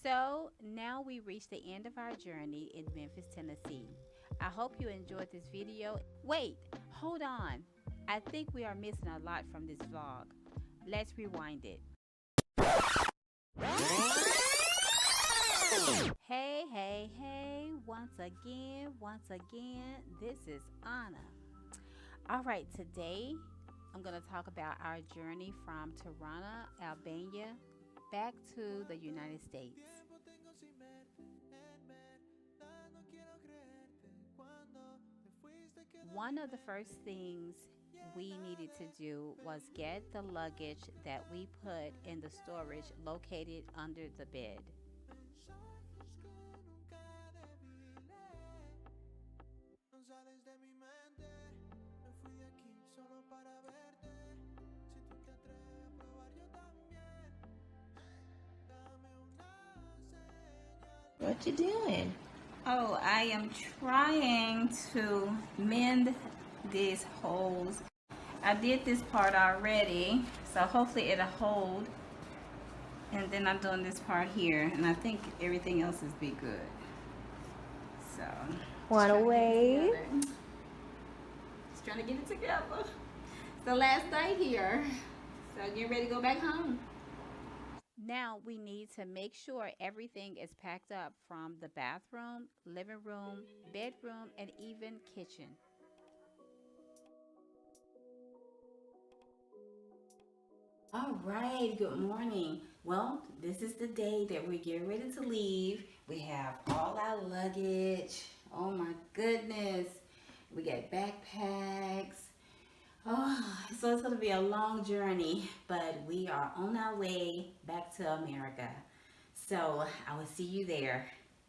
So now we reached the end of our journey in Memphis, Tennessee. I hope you enjoyed this video. Wait, hold on. I think we are missing a lot from this vlog. Let's rewind it. Hey, hey, hey, once again, this is Anna. All right, today I'm going to talk about our journey from Tirana, Albania, back to the United States. One of the first things we needed to do was get the luggage that we put in the storage located under the bed. What you doing? Oh, I am trying to mend these holes. I did this part already, so hopefully it'll hold. And then I'm doing this part here, and I think everything else is be good. So, Wanna wave? Just trying to get it together. It's the last day here, so get ready to go back home. Now we need to make sure everything is packed up from the bathroom, living room, bedroom, and even kitchen. All right, good morning. Well, this is the day that we're getting ready to leave. We have all our luggage. Oh my goodness. We got backpacks. Oh, so it's going to be a long journey, but we are on our way back to America. So I will see you there.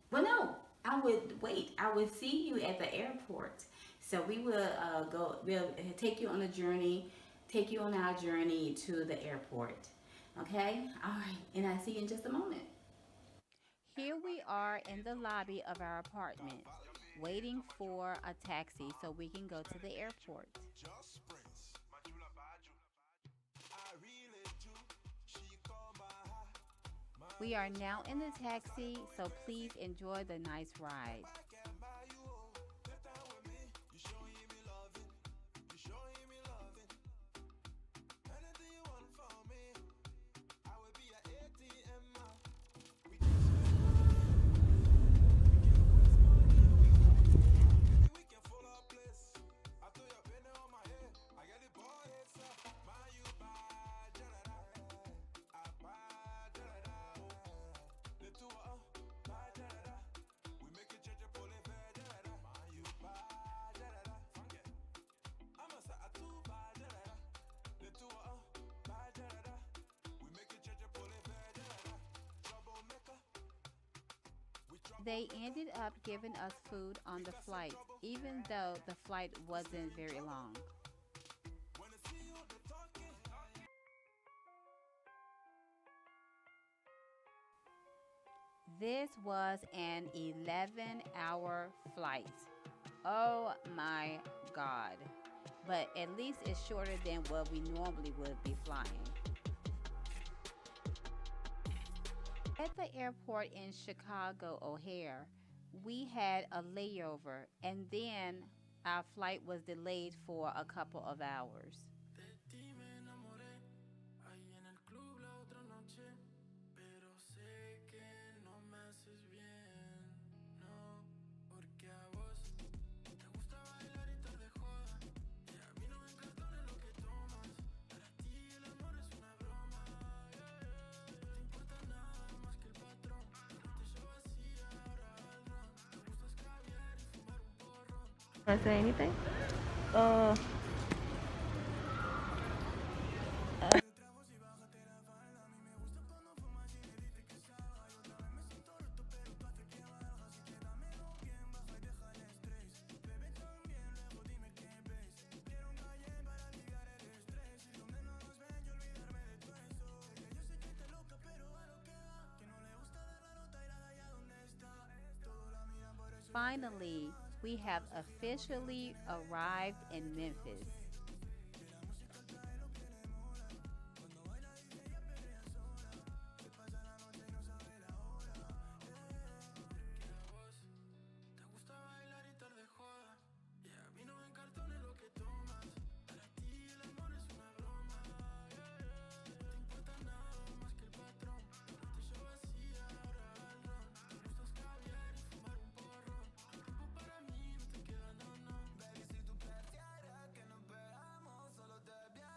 Well, no, I would see you at the airport. So we will we'll take you on a journey, take you on our journey to the airport. Okay? All right. And I'll see you in just a moment. Here we are in the lobby of our apartment, waiting for a taxi so we can go to the airport. We are now in the taxi, so please enjoy the nice ride. They ended up giving us food on the flight, even though the flight wasn't very long. This was an 11-hour flight. Oh my God. But at least it's shorter than what we normally would be flying. At the airport in Chicago O'Hare, we had a layover and then our flight was delayed for a couple of hours. Want to say anything? Finally, we have officially arrived in Memphis.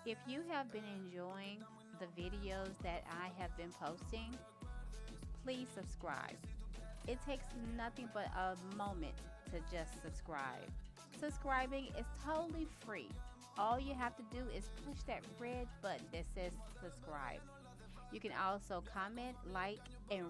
If you have been enjoying the videos that I have been posting, please subscribe. It takes nothing but a moment to just subscribe. Subscribing is totally free. All you have to do is push that red button that says subscribe. You can also comment, like, and